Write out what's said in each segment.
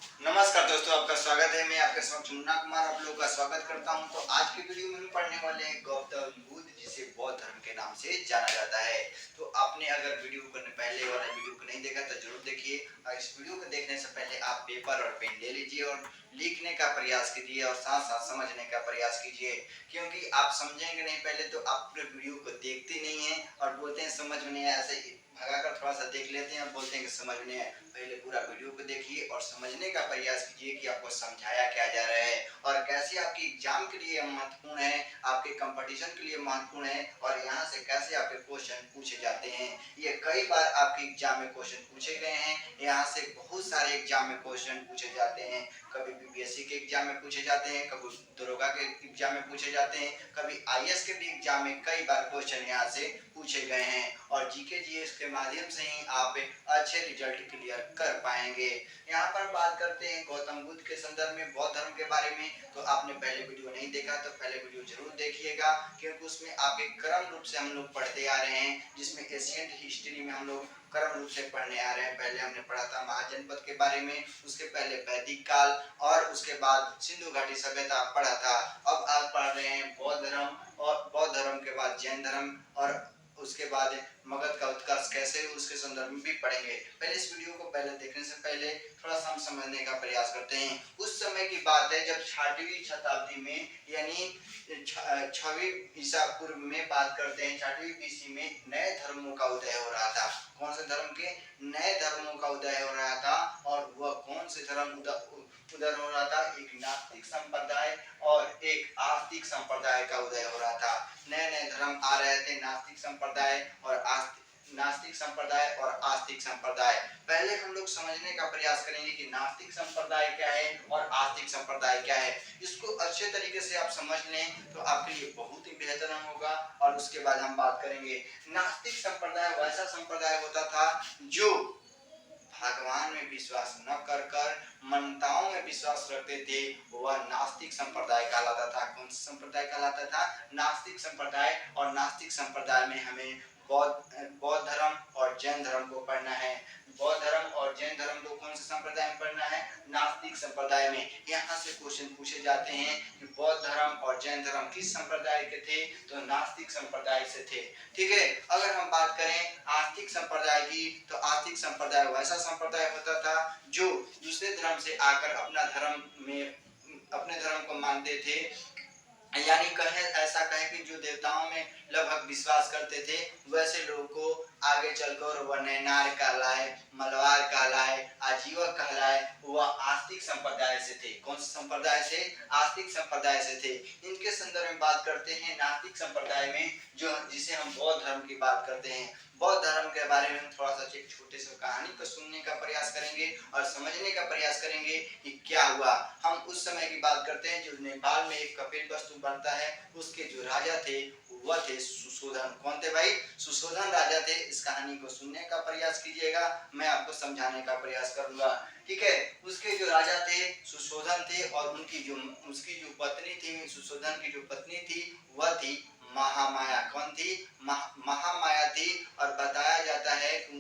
नमस्कार दोस्तों, आपका स्वागत है। मैं आपके समक्ष मुन्ना कुमार आप लोगों का स्वागत करता हूं। तो आज की वीडियो में हम पढ़ने वाले हैं गौतम बुद्ध, जिसे बौद्ध धर्म के नाम से जाना जाता है। तो आपने अगर वीडियो को पहले वाला वीडियो को नहीं देखा तो जरूर देखिए। और इस वीडियो को देखने से पहले आप पेपर और पेन ले लीजिए और लिखने का प्रयास कीजिए और साथ साथ समझने का प्रयास कीजिए, क्योंकि आप समझेंगे नहीं पहले तो आप पूरे वीडियो को देखते नहीं है और बोलते हैं समझ में नहीं आया, ऐसे भगाकर थोड़ा सा देख लेते हैं और बोलते हैं कि समझ में नहीं आया। पहले पूरा वीडियो को देखिए और समझने का प्रयास कीजिए कि आपको समझाया क्या जा रहा है और कैसे आपके एग्जाम के लिए महत्वपूर्ण है, आपके कंपटीशन के लिए महत्वपूर्ण है और यहाँ से कैसे आपके क्वेश्चन पूछे जाते हैं। ये कई बार आपके एग्जाम में क्वेश्चन पूछे गए हैं। यहाँ से बहुत सारे एग्जाम में क्वेश्चन पूछे जाते हैं। कभी बीपीएससी के एग्जाम में पूछे जाते हैं, कभी दरोगा के एग्जाम में पूछे जाते हैं, कभी आईएएस के भी एग्जाम में कई बार क्वेश्चन यहाँ से पूछे गए हैं और जीके जीएस के माध्यम से ही आप अच्छे रिजल्ट क्लियर कर पाएंगे। यहाँ पर बात करते हैं गौतम बुद्ध के संदर्भ में बौद्ध धर्म के बारे में। तो आपने पहले वीडियो नहीं देखा तो पहले वीडियो जरूर देखिएगा, क्योंकि उसमें आपके क्रम रूप से हम लोग पढ़ते आ रहे हैं, जिसमें एशियंट हिस्ट्री में हम लोग क्रम रूप से पढ़ने आ रहे हैं। पहले हमने पढ़ा था महाजनपद के बारे में, उसके पहले वैदिक काल और उसके बाद सिंधु घाटी सभ्यता पढ़ा था। अब आप पढ़ रहे हैं बौद्ध धर्म और बौद्ध धर्म के बाद जैन धर्म और उसके बाद मगध का उत्कर्ष कैसे उसके संदर्भ में भी पढ़ेंगे। पहले इस वीडियो को पहले देखने से पहले थोड़ा सा हम समझने का प्रयास करते हैं। उस समय की बात है जब 6वीं शताब्दी में, यानी 6वीं ईसा पूर्व में बात करते हैं, 6वीं बीसी में नए धर्मों का उदय हो रहा था। कौन से धर्म के? नए धर्मों का उदय हो रहा था। और वह कौन से धर्म उदय हो रहा था? एक नास्तिक संप्रदाय और एक आस्तिक संप्रदाय का उदय हो रहा था। नए नए धर्म आ रहे थे, नास्तिक संप्रदाय और आस्तिक संप्रदाय। पहले हम लोग समझने का प्रयास करेंगे कि नास्तिक संप्रदाय क्या है और आस्तिक संप्रदाय क्या है। इसको अच्छे तरीके से आप समझ लें तो आपके लिए बहुत ही बेहतर होगा और उसके बाद हम बात करेंगे। नास्तिक संप्रदाय वैसा संप्रदाय होता था जो भगवान में विश्वास न कर मान्यताओं में विश्वास रखते थे, वह नास्तिक संप्रदाय कहलाता था। कौन सा संप्रदाय कहलाता था? नास्तिक संप्रदाय। और नास्तिक संप्रदाय में हमें बौद्ध धर्म और जैन धर्म को पढ़ना है। बौद्ध धर्म और जैन धर्म को कौन से संप्रदाय में पढ़ना है? नास्तिक संप्रदाय में। यहाँ से क्वेश्चन पूछे जाते हैं कि बौद्ध धर्म और जैन धर्म किस संप्रदाय के थे? तो नास्तिक संप्रदाय से थे। ठीक है। अगर हम बात करें आस्तिक संप्रदाय की, तो आस्तिक संप्रदाय वैसा संप्रदाय होता था जो दूसरे धर्म से आकर अपने धर्म को मानते थे, यानी ऐसा कहें कि जो देवताओं में लगभग विश्वास करते थे, वैसे लोगों को आगे चलकर वह नैनार कहलाए, मलवार कहलाए, आजीवक कहलाए, वह आस्तिक संप्रदाय से थे। कौन से संप्रदाय से? आस्तिक संप्रदाय से थे। इनके संदर्भ में बात करते हैं नास्तिक संप्रदाय में, जो जिसे हम बौद्ध धर्म की बात करते हैं। बौद्ध धर्म के बारे में हम थोड़ा सा एक छोटे से कहानी को सुनने का प्रयास करेंगे और समझने का प्रयास करेंगे कि क्या हुआ। हम उस समय की बात करते हैं जो नेपाल में एक कपिल वस्तु बनता है, उसके जो राजा थे वह थे सुशोधन। कौन थे भाई? सुशोधन राजा थे। इस कहानी को सुनने का प्रयास कीजिएगा, मैं आपको समझाने का प्रयास करूंगा। ठीक है। उसके जो राजा थे सुशोधन थे और उसकी जो पत्नी थी, सुशोधन की जो पत्नी थी वह थी महामाया। कौन थी? महामाया थी। और बताया जाता है कि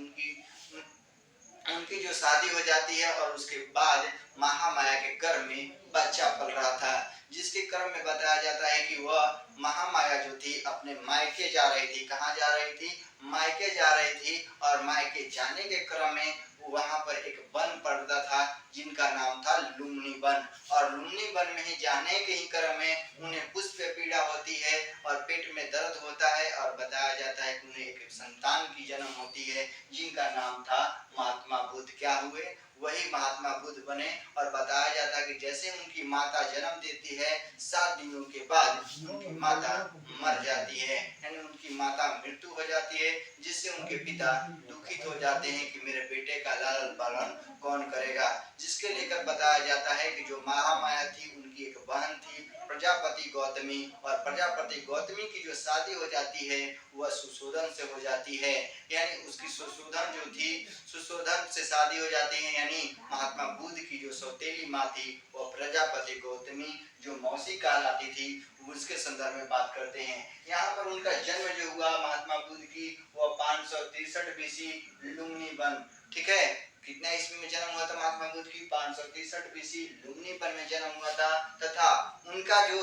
उनकी जो शादी हो जाती है और उसके बाद महामाया के गर्भ में बच्चा पल रहा था, जिसके क्रम में बताया जाता है कि वह महामाया जो थी अपने मायके जा रही थी। कहाँ जा रही थी? मायके जा रही थी। और मायके जाने के क्रम में वहां पर एक वन पड़ता था जिनका नाम था लुम्बिनी वन। और लुम्बिनी वन में ही जाने के ही क्रम में उन्हें पुष्प पीड़ा होती है और पेट में दर्द होता है और बताया जाता है कि उन्हें एक संतान की जन्म होती है जिनका नाम था महात्मा बुद्ध। क्या हुए? वही महात्मा बुद्ध बने। और बताया जाता है कि जैसे उनकी माता जन्म देती है, 7 दिनों के बाद उनकी माता मर जाती है, यानी उनकी माता मृत्यु हो जाती है, जिससे उनके पिता दुखित हो जाते हैं कि मेरे बेटे का लालन पालन कौन करेगा। जिसके लेकर बताया जाता है कि जो महामाया थी उनकी एक बहन थी प्रजापति गौतमी, और प्रजापति गौतमी की जो शादी हो जाती है वह सुशोधन से हो जाती है। यानी उसकी सुशोधन जो थी, सुशोधन से शादी हो जाती है, यानी महात्मा बुद्ध की जो सौतेली माँ थी वह प्रजापति गौतमी जो मौसी कहलाती थी, उसके संदर्भ में बात करते हैं। यहाँ पर उनका जन्म जो हुआ महात्मा बुद्ध की, वह 563 बीसी लुम्बिनी वन। ठीक है। कितना ईस्वी में जन्म हुआ था महात्मा बुद्ध की? 563 बीसी लुम्बिनी में जन्म हुआ था। तथा उनका जो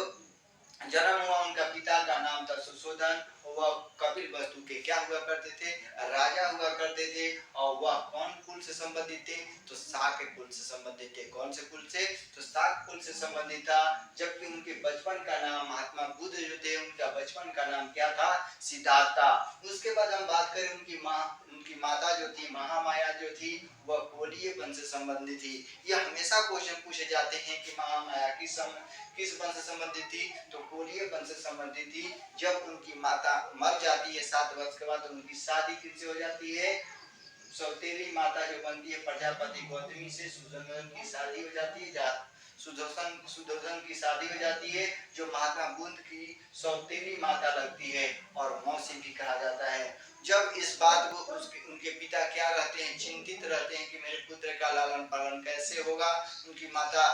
जन्म हुआ, उनका पिता का नाम था सुशोधन। वह कपिल वस्तु के क्या हुआ करते थे? राजा हुआ करते थे। और वह कौन कुल से संबंधित थे? तो शाक कुल से संबंधित थे। कौन से कुल से? तो शाक कुल से संबंधित था। जबकि उनके बचपन का नाम, महात्मा बुद्ध जो थे उनका बचपन का नाम क्या था? सिद्धार्था। उसके बाद हम बात करें उनकी माता जो थी, महामाया जो थी, वह कोलीय वंश से संबंधित थी। यह हमेशा क्वेश्चन पूछे जाते हैं कि महामाया किस वंश से संबंधित थी? तो कोलीय वंश से संबंधित थी। जब उनकी माता मर जाती है 7 वर्ष के बाद, तो उनकी शादी किससे हो जाती है? सौतेली माता जो बनती है प्रजापति गौतमी से, सुदर्शन की शादी हो जाती है। सुदर्शन की शादी हो जाती है, जो महात्मा बुद्ध की सौतेली माता लगती है और मौसी भी कहा जाता है। जब इस बात को उनके पिता क्या रहते हैं? चिंतित रहते हैं कि मेरे पुत्र का लालन पालन कैसे होगा। उनकी माता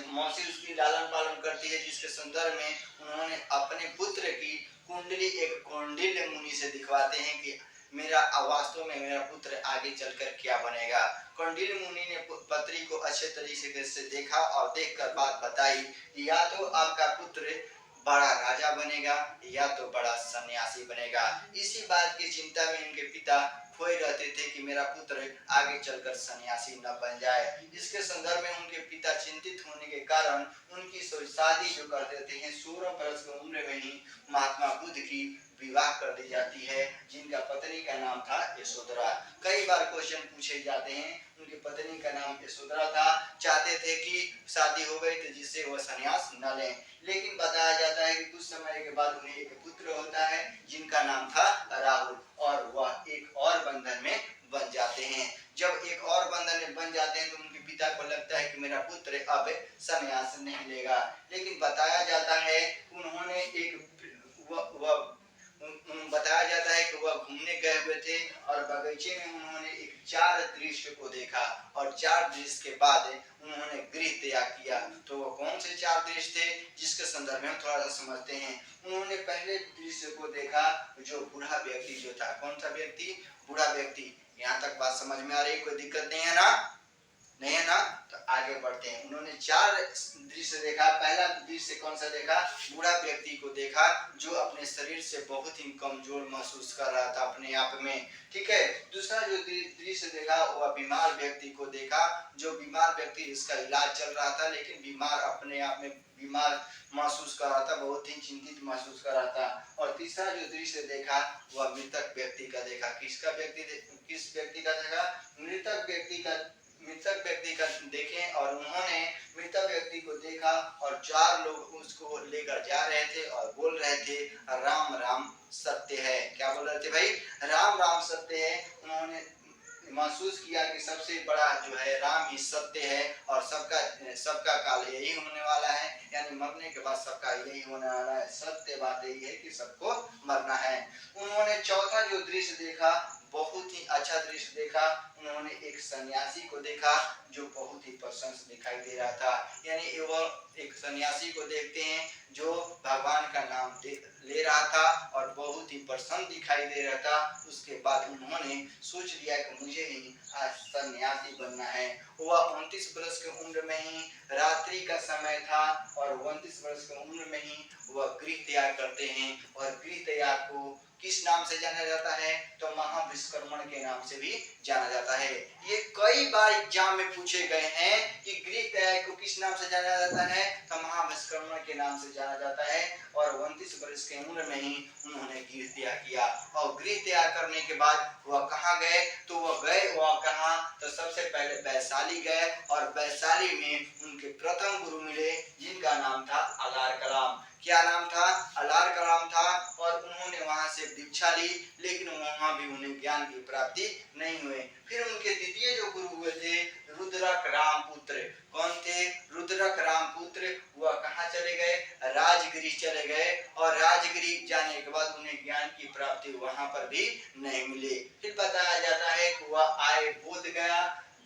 मौसी उसकी लालन पालन करती है, जिसके संदर्भ में उन्होंने अपने पुत्र की कुंडली एक कौंडिल्य मुनि से दिखवाते हैं कि मेरा वास्तव में मेरा पुत्र आगे चलकर क्या बनेगा। कौंडिल्य मुनि ने पत्री को अच्छे तरीके से देखा और देखकर बात बताई, या तो आपका पुत्र बड़ा राजा बनेगा या तो बड़ा सन्यासी बनेगा। इसी बात की चिंता में उनके पिता खोए रहते थे कि मेरा पुत्र आगे चलकर सन्यासी न बन जाए। इसके संदर्भ में उनके पिता चिंतित होने के कारण उनकी शादी जो कर देते हैं 16 वर्ष की उम्र में ही महात्मा बुद्ध की विवाह कर दी जाती है, जिनका पत्नी का नाम था यशोधरा। कई बार क्वेश्चन पूछे जाते हैं। उनकी पत्नी का नाम यशोधरा था। चाहते थे कि शादी हो गई तो जिससे वह संन्यास न लें, लेकिन बताया जाता है कि कुछ समय के बाद उन्हें एक पुत्र होता है जिनका नाम था राहुल, और वह एक और बंधन में बन जाते हैं। जब एक और बंधन में बन जाते हैं तो उनके पिता को लगता है कि मेरा पुत्र अब संन्यास नहीं लेगा, लेकिन बताया जाता है उन्होंने बताया जाता है कि वह घूमने गए हुए थे और बगीचे में उन्होंने एक 4 दृश्य को देखा, और 4 दृश्य के बाद उन्होंने गृह त्याग किया। तो वो कौन से 4 दृश्य थे, जिसके संदर्भ में हम थोड़ा सा समझते हैं। उन्होंने पहले दृश्य को देखा, जो बूढ़ा व्यक्ति जो था। कौन सा व्यक्ति? बूढ़ा व्यक्ति। यहाँ तक बात समझ में आ रही? कोई दिक्कत नहीं है ना? नहीं है ना? तो आगे बढ़ते हैं। उन्होंने 4 दृश्य देखा। पहला दृश्य कौन सा देखा? बूढ़ा व्यक्ति को देखा, जो अपने शरीर से बहुत ही कमजोर महसूस कर रहा था अपने आप में। ठीक है। दूसरा जो दृश्य देखा वह बीमार व्यक्ति को देखा, जो बीमार व्यक्ति इसका इलाज चल रहा था, लेकिन बीमार अपने आप में बीमार महसूस कर रहा था, बहुत ही चिंतित महसूस कर रहा था। और तीसरा जो दृश्य देखा वह मृतक व्यक्ति का देखा। किस व्यक्ति का देखा? मृतक व्यक्ति का देखें, और उन्होंने मृतक व्यक्ति को देखा और 4 लोग उसको लेकर जा रहे थे और बोल रहे थे राम राम सत्य है। क्या बोल रहे थे भाई? राम राम सत्य है। उन्होंने महसूस किया कि सबसे बड़ा जो है राम ही सत्य है, और सबका काल यही होने वाला है, यानी मरने के बाद सबका यही होने वाला है। सत्य बात यही है कि सबको मरना है। उन्होंने चौथा जो दृश्य देखा, बहुत ही अच्छा दृश्य देखा। उन्होंने एक सन्यासी को देखा जो बहुत ही प्रशंस दिखाई दे रहा था। यानी वह एक सन्यासी को देखते हैं जो भगवान का नाम ले रहा था और बहुत ही प्रसन्न दिखाई दे रहा था। उसके बाद उन्होंने सोच लिया कि मुझे ही आज सन्यासी बनना है। वह 29 वर्ष की उम्र में ही, रात्रि का समय था, और 29 वर्ष की उम्र में ही वह गृह त्याग करते हैं। और गृह त्याग को किस नाम से जाना जाता है? तो महाविष्कर्मण के नाम से भी जाना जाता है। ये कई बार एग्जाम में पूछे गए हैं कि गृह त्याग को किस नाम से जाना जाता है? तो महाविष्कर्मण के नाम से जाना जाता है। और 29 वर्ष की उम्र में ही उन्होंने गृह त्याग किया। और गृह त्याग करने के बाद वह कहाँ गए? तो वह कहाँ? तो सबसे पहले वैशाली गए, और वैशाली में उनके प्रथम गुरु मिले, जिनका नाम था अलार कलाम। क्या नाम था? अलार कलाम था। और उन्होंने वहां से दीक्षा ली, लेकिन वहां भी उन्हें ज्ञान की प्राप्ति नहीं हुई। फिर उनके द्वितीय जो गुरु हुए थे रुद्रक रामपुत्र। कौन थे? रुद्रक रामपुत्र। वह कहाँ चले गए? राजगिरी चले गए, और राजगिरी जाने के बाद उन्हें ज्ञान की प्राप्ति वहां पर भी नहीं मिली। फिर बताया जाता है कि वह आए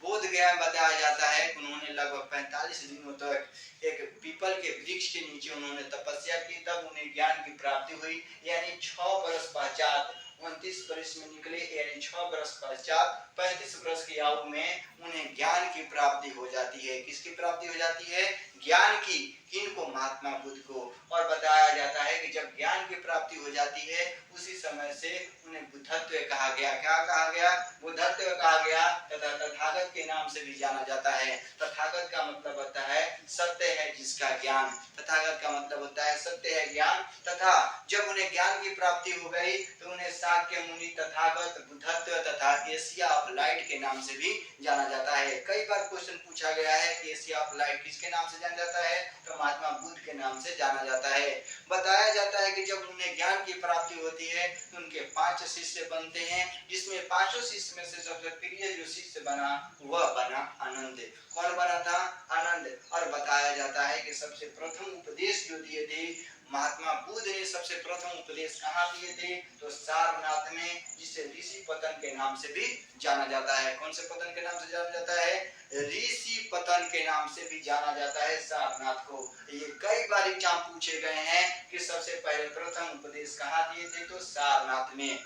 बोध गया बताया जाता है कि उन्होंने लगभग 45 दिनों तक एक पीपल के वृक्ष के नीचे उन्होंने तपस्या की, तब उन्हें ज्ञान की प्राप्ति हुई। यानी 6 वर्ष पश्चात 29 वर्ष में निकले, यानी 6 वर्ष पश्चात 35 वर्ष की आयु में उन्हें ज्ञान की प्राप्ति हो जाती है। किसकी प्राप्ति हो जाती है? ज्ञान की। किनको? महात्मा बुद्ध को। और बताया जाता है कि जब ज्ञान की प्राप्ति हो जाती है उसी समय से उन्हें बुद्धत्व कहा गया। क्या कहा गया? बुद्धत्व कहा गया, तथा तथागत के नाम से भी जाना जाता है। तथागत का मतलब होता है सत्य है जिसका ज्ञान। तथागत का मतलब होता है सत्य है ज्ञान। तथा जब उन्हें ज्ञान की प्राप्ति हो गई तो उन्हें शाक्य मुनि, तथागत, बुद्धत्व तथा एशिया ऑफ लाइट के नाम से भी जाना जाता है। कई बार क्वेश्चन पूछा गया है कि एशिया ऑफ लाइट किसके नाम से जाना जाता है? तो महात्मा बुद्ध के नाम से जाना जाता है। बताया जाता है कि जब उन्हें ज्ञान की प्राप्ति होती है तो उनके 5 शिष्य बनते हैं, जिसमें 5 शिष्य में से सबसे प्रिय जो शिष्य बना वह बना आनंद। कौन बना था? आनंद। और बताया जाता है कि सबसे प्रथम उपदेश जो दिए थे महात्मा बुद्ध ने, सबसे प्रथम उपदेश कहाँ दिए थे? तो सारनाथ में, जिसे ऋषि पतन के नाम से भी जाना जाता है। कौन से पतन के नाम से जाना जाता है? ऋषि पतन के नाम से भी जाना जाता है सारनाथ को। ये कई बार एग्जाम पूछे गए हैं कि सबसे पहले प्रथम उपदेश कहाँ दिए थे? तो सारनाथ में।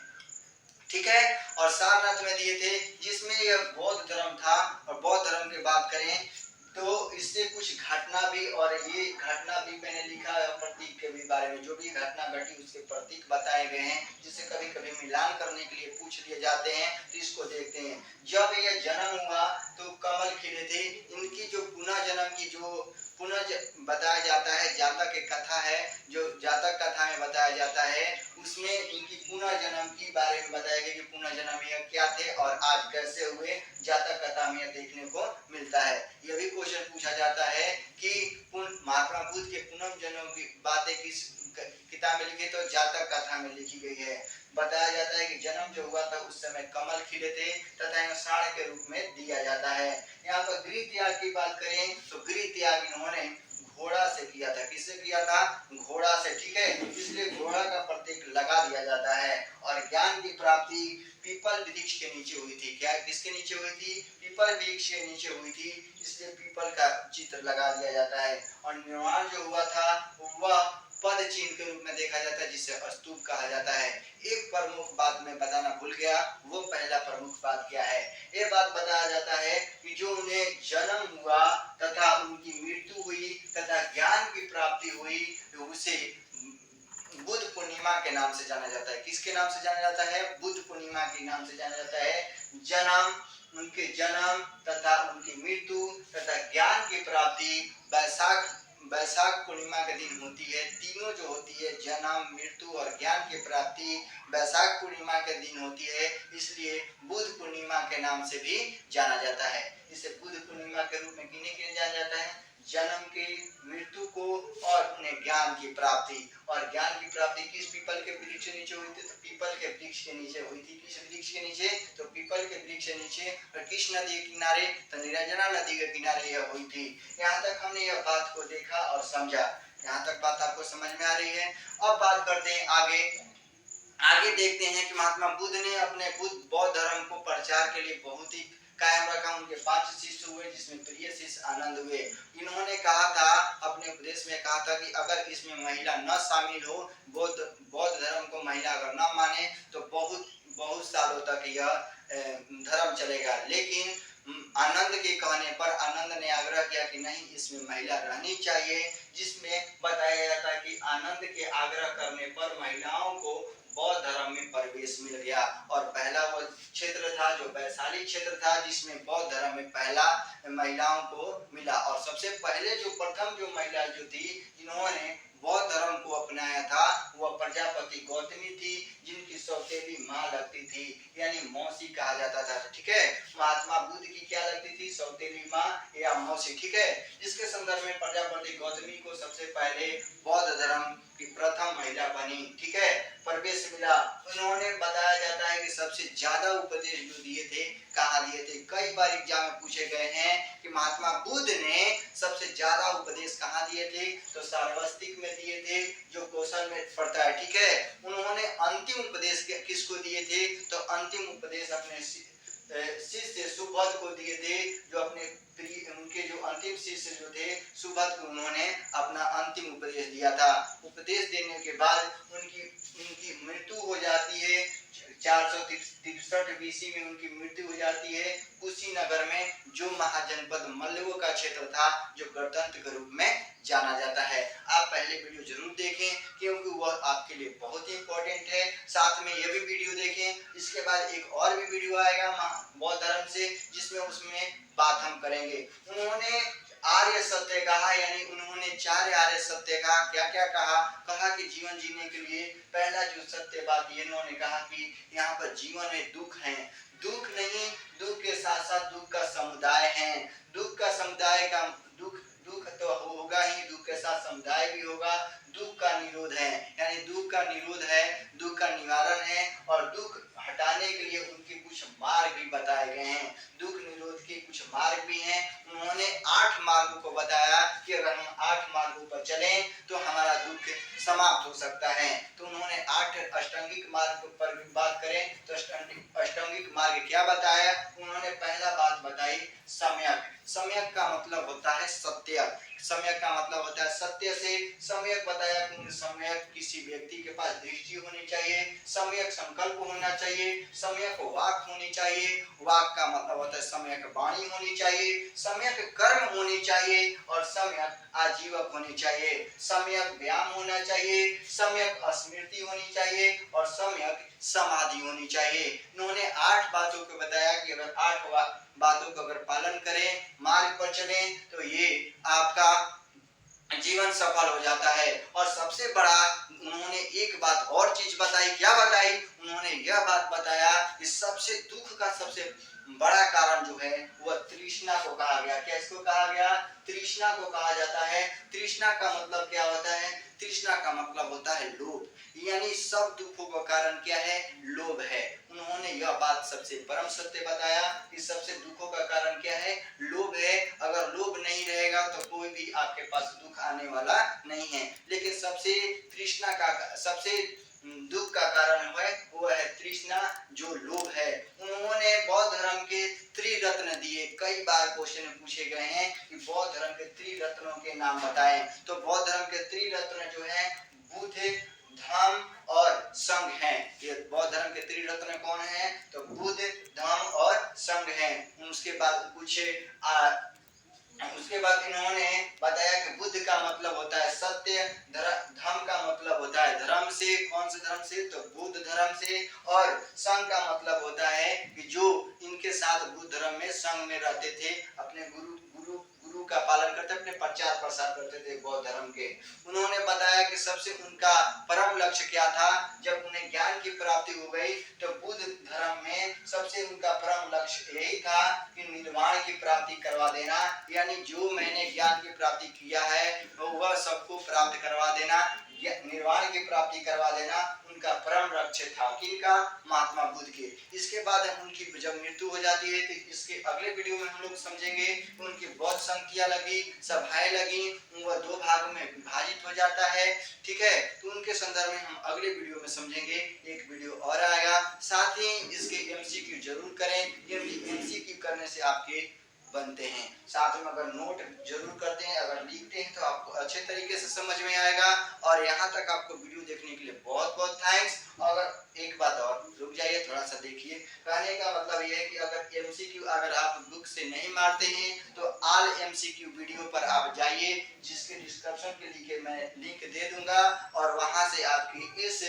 ठीक है, और सारनाथ में दिए थे, जिसमें यह बौद्ध धर्म था। और बौद्ध धर्म की बात करें तो इससे कुछ घटना भी, और ये घटना भी मैंने लिखा है प्रतीक के भी बारे में, जो भी घटना घटी उसके प्रतीक बताए गए हैं, जिसे कभी कभी मिलान करने के लिए पूछ लिए जाते हैं। तो इसको देखते हैं। जब यह जन्म हुआ तो कमल खिले थे। इनकी जो पुनः जन्म की जो बताया जाता है, जातक की कथा है, जो जातक कथा में बताया जाता है, उसमें इनकी पुनः जन्म की बारे में बताया गया कि पुनः जन्म यह क्या थे और आज कैसे हुए, जातक कथा में देखने को मिलता है। यह भी क्वेश्चन पूछा जाता है कि महात्मा बुद्ध के पुनः जन्म की बातें किस किताब में लिखी? तो जातक कथा में लिखी गई है। बताया जाता है कि जन्म जो हुआ था उस समय कमल खिले थे तथा इन्हें साड़ के रूप में दिया जाता है। यहाँ पर गृह त्याग की बात करें तो गृह त्याग इन्होंने घोड़ा से किया था। किससे किया था? घोड़ा से। ठीक है, इसलिए घोड़ा का प्रतीक लगा दिया जाता है। और ज्ञान की प्राप्ति पीपल वृक्ष के नीचे हुई थी। क्या किसके नीचे हुई थी? पीपल वृक्ष के नीचे हुई थी, इसलिए पीपल का चित्र लगा दिया जाता है। और निर्माण जो हुआ था वह पद चिन्ह के रूप में देखा जाता है, जिसे स्तूप कहा जाता है। एक प्रमुख बात मैं बताना भूल गया, वो पहला प्रमुख बात क्या है? ये बात बताया जाता है कि जो उन्हें जन्म हुआ तथा उनकी मृत्यु हुई तथा ज्ञान की प्राप्ति हुई, उसे बुद्ध पूर्णिमा के नाम से जाना जाता है। किसके नाम से जाना जाता है? बुद्ध पूर्णिमा के नाम से जाना जाता है। जन्म, उनके जन्म तथा उनकी मृत्यु तथा ज्ञान की प्राप्ति वैशाख पूर्णिमा के दिन होती है। तीनों जो होती है, जन्म, मृत्यु और ज्ञान की प्राप्ति, वैशाख पूर्णिमा के दिन होती है, इसलिए बुद्ध पूर्णिमा के नाम से भी जाना जाता है। इसे बुद्ध पूर्णिमा के रूप में किन्हीं के लिए जाना जाता है? जन्म की, मृत्यु को और उन्हें ज्ञान की प्राप्ति। और ज्ञान की प्राप्ति किस पीपल के वृक्ष के नीचे हुई थी? तो पीपल के वृक्ष के नीचे हुई थी। किस वृक्ष के नीचे? तो पीपल के वृक्ष के नीचे। और किस नदी के किनारे? तो निरंजना नदी के किनारे यह हुई थी। यहाँ तक हमने यह बात को देखा और समझा। यहाँ तक बात आपको समझ में आ रही है? अब बात करते हैं आगे। आगे देखते हैं कि महात्मा बुद्ध ने अपने बौद्ध धर्म को प्रचार के लिए बहुत ही कायम रखा। उनके 5 शिष्य हुए, जिसमें प्रिय शिष्य आनंद हुए। इन्होंने कहा था, अपने उपदेश में कहा था कि अगर इसमें महिला न शामिल हो, बौद्ध धर्म को महिला अगर न माने तो बहुत सालों तक यह धर्म चलेगा। लेकिन आनंद के कहने पर आनंद ने आग्रह किया कि नहीं, इसमें महिला रहनी चाहिए, जिसमें बताया जाता है कि आनंद के आग्रह करने पर महिलाओं को बौद्ध धर्म में प्रवेश मिल गया। और पहला वो क्षेत्र था जो वैशाली क्षेत्र था, जिसमें बौद्ध धर्म में पहला महिलाओं को मिला। और सबसे पहले जो प्रथम जो महिला जो थी जिन्होंने बौद्ध धर्म को अपनाया था वह प्रजापति गौतमी थी, जिनकी सौतेली माँ लगती थी, यानी मौसी कहा जाता था। ठीक है, महात्मा बुद्ध की क्या लगती थी? सौतेली माँ या मौसी। ठीक है, जिसके संदर्भ में प्रजापति गौतमी को सबसे पहले बौद्ध धर्म की प्रथम महिला बनी। ठीक है, प्रवेश मिला। उन्होंने बताया जाता है कि सबसे ज्यादा उपदेश जो दिए थे, कहाँ दिए थे? कई बार एग्जाम में पूछे गए हैं कि महात्मा बुद्ध ने सबसे ज्यादा उपदेश कहाँ दिए थे? तो सार्वस्तिक में दिए थे, जो कौशल में पड़ता है। ठीक है, उन्होंने अंतिम उपदेश किसको दिए थे? तो अंतिम उपदेश अपने शिष्य सुबोध को दिए थे, जो अपने उनके जो अंतिम शिष्य जो थे सुबोध को उन्होंने अपना अंतिम उपदेश दिया था। उपदेश देने के बाद उनकी मृत्यु हो जाती है। 463 BC में उनकी मृत्यु हो जाती है कुशीनगर में, जो महाजनपद मल्लव का क्षेत्र था, जो गणतंत्र के रूप में जाना जाता है। आप पहले वीडियो जरूर देखें क्योंकि वह आपके लिए बहुत ही इंपॉर्टेंट है। साथ में यह भी वीडियो देखें। इसके बाद एक और भी वीडियो आएगा बौद्ध धर्म से, जिसमें उसमें बात हम करेंगे। उन्होंने आर्य सत्य कहा, यानी उन्होंने 4 आर्य सत्य कहा। क्या क्या कहा? कहा कि जीवन जीने के लिए पहला जो सत्य बात ये इन्होंने कहा कि यहाँ पर जीवन में दुख है, दुख नहीं, दुख के साथ साथ दुख का समुदाय है। दुख का समुदाय का दुख तो होगा ही, दुख के साथ समुदाय भी होगा। दुख का निरोध है, यानी दुख का निरोध है, दुख का निवारण है, और दुख हटाने के लिए उनके कुछ मार्ग भी बताए गए हैं। दुख निरोध के कुछ मार्ग भी हैं। उन्होंने 8 मार्गों को बताया कि अगर हम 8 मार्गों पर चलें तो हमारा दुख समाप्त हो सकता है। तो उन्होंने 8 अष्टांगिक मार्ग पर भी बात करें तो अष्टांगिक मार्ग क्या बताया? उन्होंने पहला बात बताई सम्यक। सम्यक का मतलब होता है सत्य। सम्यक का मतलब होता है सत्य से। सम्यक बताया कि सम्यक किसी व्यक्ति के पास दृष्टि होनी चाहिए, सम्यक संकल्प होना चाहिए, सम्यक वाक होनी चाहिए। वाक का मतलब होता है सम्यक वाणी होनी चाहिए, सम्यक कर्म होनी चाहिए, और सम्यक आजीवक होनी चाहिए। सम्यक व्यायाम होना चाहिए, सम्यक स्मृति होनी चाहिए, और सम्यक समाधि होनी चाहिए। इन्होंने 8 बातों को बताया कि अगर 8 बातों का अगर पालन करें, मार्ग पर चलें, तो ये आपका जीवन सफल हो जाता है। और सबसे बड़ा उन्होंने एक बात और चीज बताई। क्या बताई? उन्होंने यह बात बताया कि सबसे दुख का सबसे बड़ा कारण जो है वह तृष्णा को कहा गया। क्या इसको कहा गया? तृष्णा को कहा जाता है। तृष्णा का मतलब क्या होता है? तृष्णा का मतलब होता है लोभ, यानी सब दुखों का कारण क्या है? लोभ है। उन्होंने यह बात सबसे परम सत्य बताया कि सबसे दुखों का कारण क्या है? लोभ है। अगर लोभ नहीं रहेगा तो कोई भी आपके पास दुख आने वाला नहीं है। लेकिन सबसे तृष्णा का सबसे दुख का कारण है वो है तृष्णा, जो लोभ है। उन्होंने बौद्ध धर्म के त्रिरत्न दिए। कई बार क्वेश्चन पूछे गए हैं कि बौद्ध धर्म के त्रिरत्नों के नाम बताएं। तो बौद्ध धर्म के त्रिरत्न जो है बुद्ध, धम्म और संघ हैं। ये बौद्ध धर्म के त्रिरत्न कौन है? तो बुद्ध, धम्म और संघ हैं। उसके बाद इन्होंने बताया कि बुद्ध का मतलब होता है सत्य, धम्म का मतलब होता है धर्म से। कौन से धर्म से? तो बुद्ध धर्म से। और संघ का मतलब होता है कि जो इनके साथ बुद्ध धर्म में संघ में रहते थे, अपने गुरु का पालन करते, अपने प्रचार प्रसार करते थे बौद्ध धर्म के। उन्होंने बताया कि सबसे उनका परम लक्ष्य क्या था? जब उन्हें ज्ञान की प्राप्ति हो गई तो बुद्ध धर्म में सबसे उनका परम लक्ष्य यही था कि निर्वाण की प्राप्ति करवा देना, यानी जो मैंने ज्ञान की प्राप्ति किया है वह सबको प्राप्त करवा देना, निर्वाण की प्राप्ति करवा देना उनका परम लक्ष्य था। किनका? महात्मा बुद्ध के। इसके बाद उनकी जब मृत्यु हो जाती है तो इसके अगले वीडियो में हम लोग समझेंगे उनकी बौद्ध संख्या लगी, सभाएं लगी, वह 2 भागों में विभाजित हो जाता है। ठीक है, तो उनके संदर्भ में हम अगले वीडियो में समझेंगे। एक वीडियो और आएगा। साथ ही इसके MCQ जरूर करें। MCQ करने से आपके बनते हैं। साथ में अगर नोट जरूर करते हैं, अगर लिखते हैं तो आपको अच्छे तरीके से समझ में आएगा। और यहाँ तक आपको वीडियो देखने के लिए बहुत बहुत थैंक्स। अगर एक बात और रुक जाइए, थोड़ा सा देखिए। कहने का मतलब ये है कि अगर MCQ अगर आप बुक से नहीं मारते हैं तो ऑल MCQ वीडियो पर आप जाइए, जिसके डिस्क्रिप्शन के लिए मैं लिंक दे दूंगा, और वहां से आपकी इस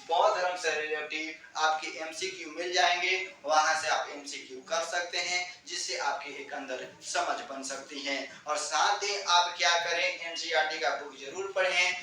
बौद्ध धर्म से रिलेटिव आपके MCQ मिल जाएंगे। वहां से आप MCQ कर सकते हैं, जिससे आपके एक अंदर समझ बन सकती है। और साथ ही आप क्या करें, NCERT का बुक जरूर पढ़ें,